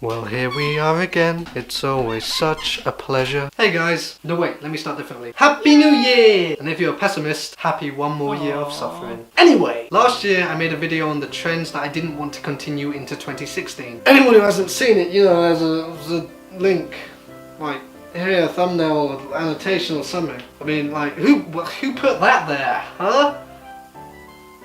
Well, here we are again. It's always such a pleasure. Hey guys. No, wait, let me start differently. Happy New Year! And if you're a pessimist, happy one more year of suffering. Anyway, last year I made a video on the trends that I didn't want to continue into 2016. Anyone who hasn't seen it, you know, there's a link. Like, here, a thumbnail or annotation or something. I mean, like, who put that there? Huh?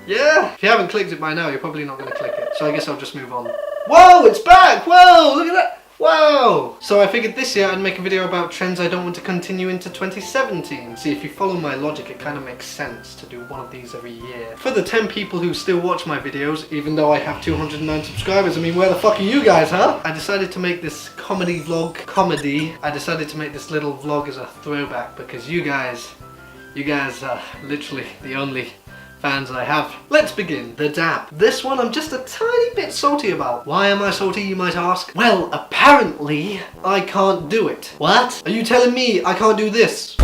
Yeah? If you haven't clicked it by now, you're probably not going to click it. So I guess I'll just move on. Whoa, it's back! Whoa, look at that! Wow! So I figured this year I'd make a video about trends I don't want to continue into 2017. See, if you follow my logic, it kind of makes sense to do one of these every year. For the 10 people who still watch my videos, even though I have 209 subscribers, I mean, where the fuck are you guys, huh? I decided to make this comedy vlog I decided to make this little vlog as a throwback because you guys are literally the only fans I have. Let's begin. The dab. This one I'm just a tiny bit salty about. Why am I salty, you might ask? Well, apparently I can't do it. What? Are you telling me I can't do this?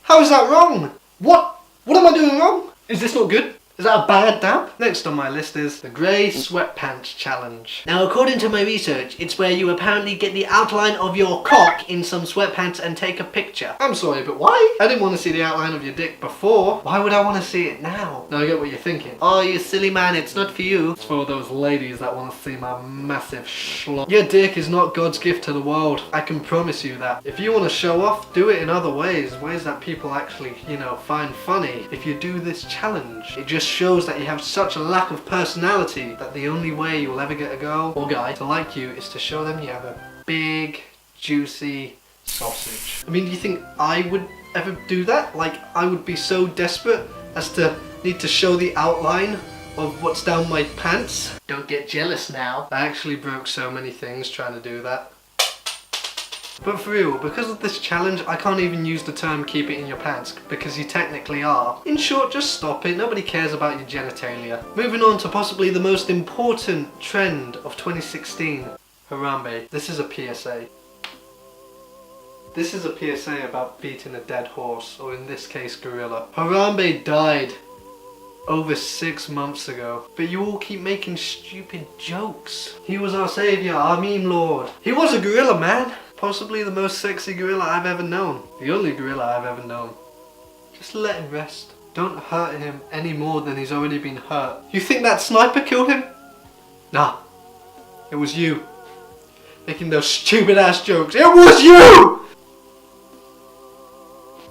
How is that wrong? What am I doing wrong? Is this not good? Is that a bad dab? Next on my list is the grey sweatpants challenge. Now, according to my research, it's where you apparently get the outline of your cock in some sweatpants and take a picture. I'm sorry, but why? I didn't want to see the outline of your dick before. Why would I want to see it now? Now I get what you're thinking. Oh, you silly man, it's not for you. It's for those ladies that want to see my massive schlong. Your dick is not God's gift to the world. I can promise you that. If you want to show off, do it in other ways. Ways that people actually, you know, find funny. If you do this challenge, it just shows that you have such a lack of personality that the only way you'll ever get a girl or guy to like you is to show them you have a big, juicy sausage. I mean, do you think I would ever do that? Like, I would be so desperate as to need to show the outline of what's down my pants? Don't get jealous now. I actually broke so many things trying to do that. But for real, because of this challenge, I can't even use the term keep it in your pants, because you technically are. In short, just stop it, nobody cares about your genitalia. Moving on to possibly the most important trend of 2016, Harambe. This is a PSA. This is a PSA about beating a dead horse, or in this case, gorilla. Harambe died over 6 months ago, but you all keep making stupid jokes. He was our savior, our meme lord. He was a gorilla, man. Possibly the most sexy gorilla I've ever known. The only gorilla I've ever known. Just let him rest. Don't hurt him any more than he's already been hurt. You think that sniper killed him? Nah. It was you. Making those stupid ass jokes. It was you!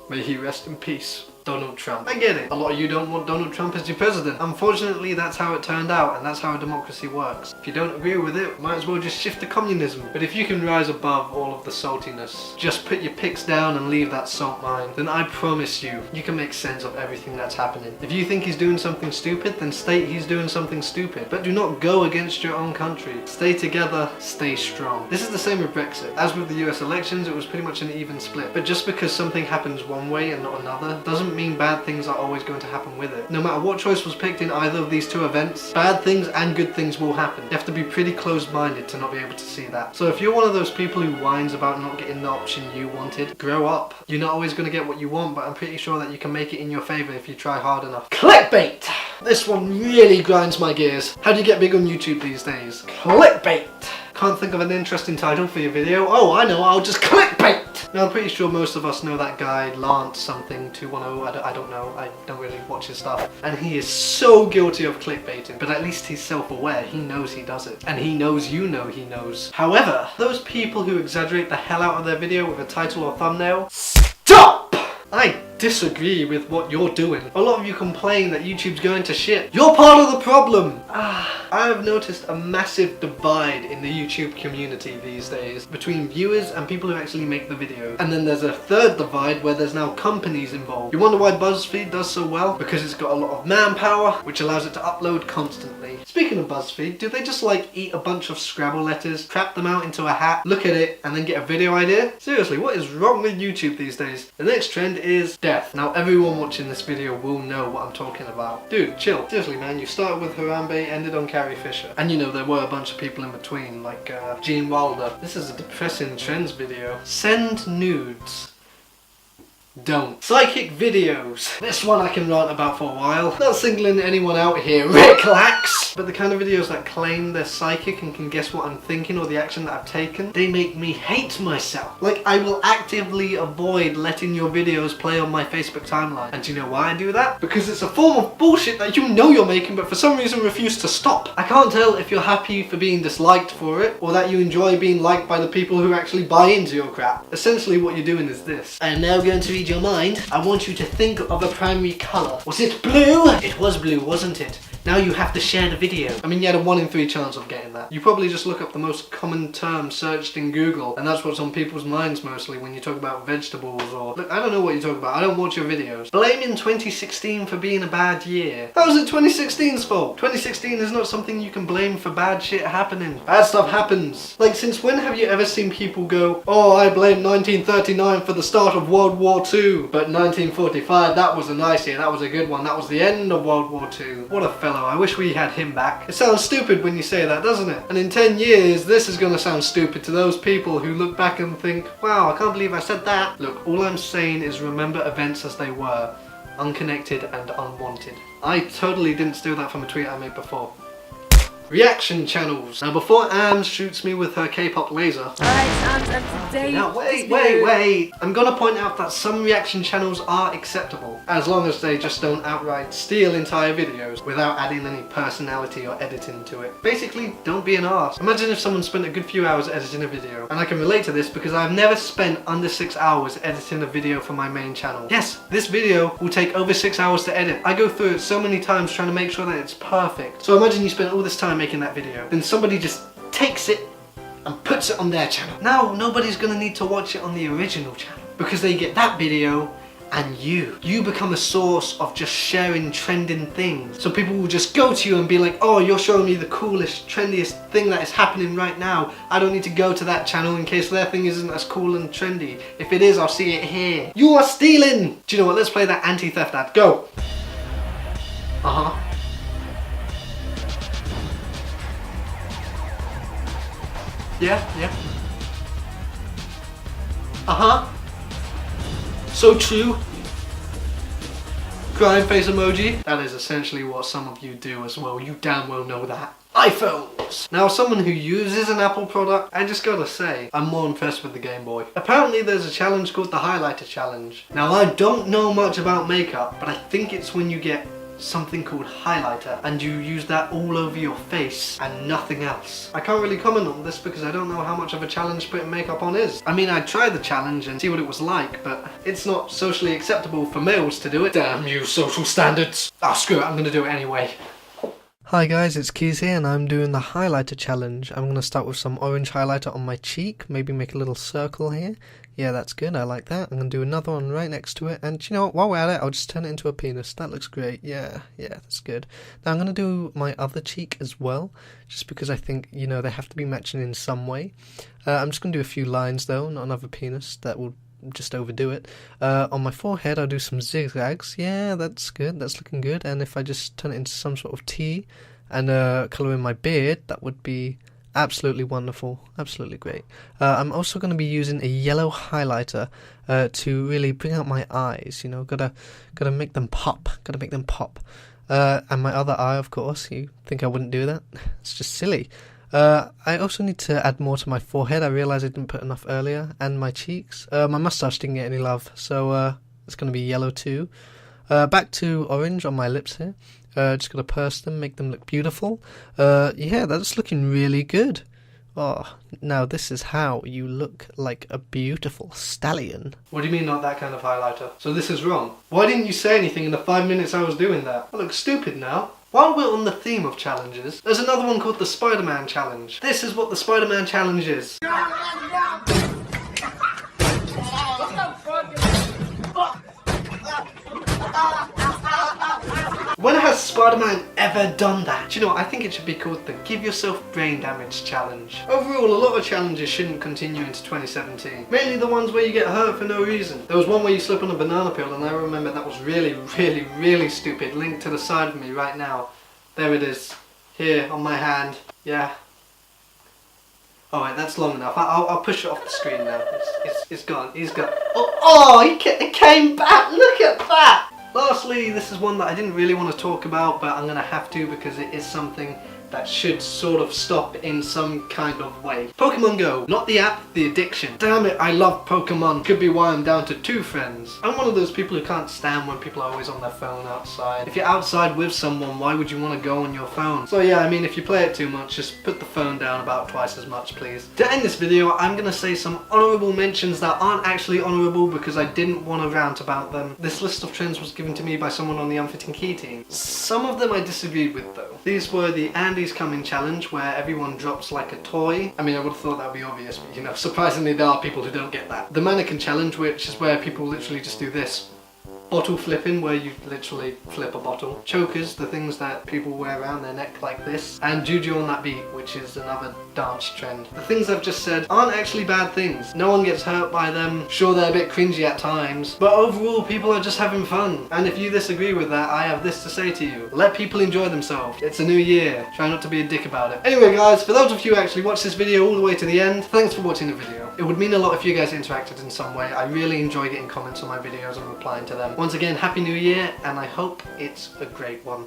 May he rest in peace. Donald Trump. I get it. A lot of you don't want Donald Trump as your president. Unfortunately, that's how it turned out, and that's how a democracy works. If you don't agree with it, might as well just shift to communism. But if you can rise above all of the saltiness, just put your picks down and leave that salt mine, then I promise you, you can make sense of everything that's happening. If you think he's doing something stupid, then state he's doing something stupid. But do not go against your own country. Stay together, stay strong. This is the same with Brexit. As with the US elections, it was pretty much an even split. But just because something happens one way and not another, doesn't mean bad things are always going to happen with it. No matter what choice was picked in either of these two events, bad things and good things will happen. You have to be pretty closed-minded to not be able to see that. So if you're one of those people who whines about not getting the option you wanted, grow up. You're not always going to get what you want, but I'm pretty sure that you can make it in your favour if you try hard enough. Clickbait! This one really grinds my gears. How do you get big on YouTube these days? Clickbait! Can't think of an interesting title for your video? Oh, I know, I'll just clickbait! Now, I'm pretty sure most of us know that guy, Lance something 210, I don't know, I don't really watch his stuff. And he is so guilty of clickbaiting, but at least he's self-aware, he knows he does it. And he knows you know he knows. However, those people who exaggerate the hell out of their video with a title or thumbnail, stop! I disagree with what you're doing. A lot of you complain that YouTube's going to shit. You're part of the problem! I have noticed a massive divide in the YouTube community these days between viewers and people who actually make the videos. And then there's a third divide where there's now companies involved. You wonder why BuzzFeed does so well? Because it's got a lot of manpower, which allows it to upload constantly. Speaking of BuzzFeed, do they just like eat a bunch of Scrabble letters, trap them out into a hat, look at it, and then get a video idea? Seriously, what is wrong with YouTube these days? The next trend is death. Now everyone watching this video will know what I'm talking about. Dude, chill. Seriously man, you started with Harambe, ended on Carrie Fisher. And you know, there were a bunch of people in between, like Gene Wilder. This is a depressing trends video. Send nudes. don't. Psychic videos. This one I can rant about for a while. Not singling anyone out here, relax. But the kind of videos that claim they're psychic and can guess what I'm thinking or the action that I've taken, they make me hate myself. Like, I will actively avoid letting your videos play on my Facebook timeline. And do you know why I do that? Because it's a form of bullshit that you know you're making but for some reason refuse to stop. I can't tell if you're happy for being disliked for it or that you enjoy being liked by the people who actually buy into your crap. Essentially what you're doing is this. I am now going to read your mind. I want you to think of a primary colour. Was it blue? It was blue, wasn't it? Now you have to share the video. I mean, you had a 1 in 3 chance of getting that. You probably just look up the most common term searched in Google, and that's what's on people's minds mostly when you talk about vegetables or... Look, I don't know what you talk about. I don't watch your videos. Blaming 2016 for being a bad year. How is it 2016's fault? 2016 is not something you can blame for bad shit happening. Bad stuff happens. Like, since when have you ever seen people go, oh, I blame 1939 for the start of World War II, but 1945, that was a nice year, that was a good one, that was the end of World War II. What a fellow. I wish we had him back. It sounds stupid when you say that, doesn't it? And in 10 years, this is gonna sound stupid to those people who look back and think, wow, I can't believe I said that. Look, all I'm saying is remember events as they were, unconnected and unwanted. I totally didn't steal that from a tweet I made before. Reaction channels. Now before Ams shoots me with her K-pop laser. Alright, Ams, and today... Now wait. I'm gonna point out that some reaction channels are acceptable, as long as they just don't outright steal entire videos without adding any personality or editing to it. Basically, don't be an arse. Imagine if someone spent a good few hours editing a video. And I can relate to this because I've never spent under 6 hours editing a video for my main channel. Yes, this video will take over 6 hours to edit. I go through it so many times trying to make sure that it's perfect. So imagine you spent all this time making that video, then somebody just takes it and puts it on their channel. Now nobody's gonna need to watch it on the original channel because they get that video and you become a source of just sharing trending things. So people will just go to you and be like, oh, you're showing me the coolest, trendiest thing that is happening right now. I don't need to go to that channel in case their thing isn't as cool and trendy. If it is, I'll see it here. You are stealing! Do you know what? Let's play that anti-theft ad. Go! Yeah. So true. Crying face emoji. That is essentially what some of you do as well. You damn well know that. iPhones! Now, as someone who uses an Apple product, I just gotta say, I'm more impressed with the Game Boy. Apparently there's a challenge called the Highlighter Challenge. Now, I don't know much about makeup, but I think it's when you get something called highlighter and you use that all over your face and nothing else. I can't really comment on this because I don't know how much of a challenge putting makeup on is. I mean, I'd try the challenge and see what it was like, but it's not socially acceptable for males to do it. Damn you social standards. Ah, screw it, I'm gonna do it anyway. Hi guys, it's Keys here and I'm doing the highlighter challenge. I'm going to start with some orange highlighter on my cheek, maybe make a little circle here. Yeah, that's good, I like that. I'm going to do another one right next to it, and you know what, while we're at it, I'll just turn it into a penis. That looks great, yeah, that's good. Now I'm going to do my other cheek as well, just because I think, you know, they have to be matching in some way. I'm just going to do a few lines though, not another penis, that will just overdo it. On my forehead I'll do some zigzags. Yeah, that's good, that's looking good. And if I just turn it into some sort of T and colour in my beard, that would be absolutely wonderful, absolutely great. I'm also going to be using a yellow highlighter to really bring out my eyes, you know, gotta make them pop, and my other eye, of course. You think I wouldn't do that? It's just silly. I also need to add more to my forehead. I realised I didn't put enough earlier, and my cheeks. My moustache didn't get any love, so it's going to be yellow too. Back to orange on my lips here. Just going to purse them, make them look beautiful. Yeah, that's looking really good. Oh, now this is how you look like a beautiful stallion. What do you mean not that kind of highlighter? So this is wrong. Why didn't you say anything in the 5 minutes I was doing that? I look stupid now. While we're on the theme of challenges, there's another one called the Spider-Man Challenge. This is what the Spider-Man Challenge is. When has Spider-Man ever done that? Do you know what? I think it should be called the Give Yourself Brain Damage Challenge. Overall, a lot of challenges shouldn't continue into 2017. Mainly the ones where you get hurt for no reason. There was one where you slip on a banana peel, and I remember that was really stupid. Linked to the side of me right now. There it is. Here on my hand. Yeah. Alright, that's long enough. I'll push it off the screen now. It's gone. He's gone. Oh, it came back. Look at that. Lastly, this is one that I didn't really want to talk about, but I'm going to have to because it is something that should sort of stop in some kind of way. Pokemon Go. Not the app, the addiction. Damn it, I love Pokemon. Could be why I'm down to 2 friends. I'm one of those people who can't stand when people are always on their phone outside. If you're outside with someone, why would you want to go on your phone? So yeah, I mean, if you play it too much, just put the phone down about twice as much, please. To end this video, I'm going to say some honourable mentions that aren't actually honourable because I didn't want to rant about them. This list of trends was given to me by someone on the TheUnfittingKey team. Some of them I disagreed with though. These were the Andy's Coming challenge where everyone drops like a toy. I mean, I would have thought that would be obvious, but you know, surprisingly there are people who don't get that. The mannequin challenge, which is where people literally just do this. Bottle flipping, where you literally flip a bottle. Chokers, the things that people wear around their neck like this. And Juju on that beat, which is another dance trend. The things I've just said aren't actually bad things. No one gets hurt by them. Sure, they're a bit cringy at times, but overall people are just having fun. And if you disagree with that, I have this to say to you. Let people enjoy themselves. It's a new year. Try not to be a dick about it. Anyway guys, for those of you who actually watched this video all the way to the end, thanks for watching the video. It would mean a lot if you guys interacted in some way. I really enjoy getting comments on my videos and replying to them. Once again, Happy New Year, and I hope it's a great one.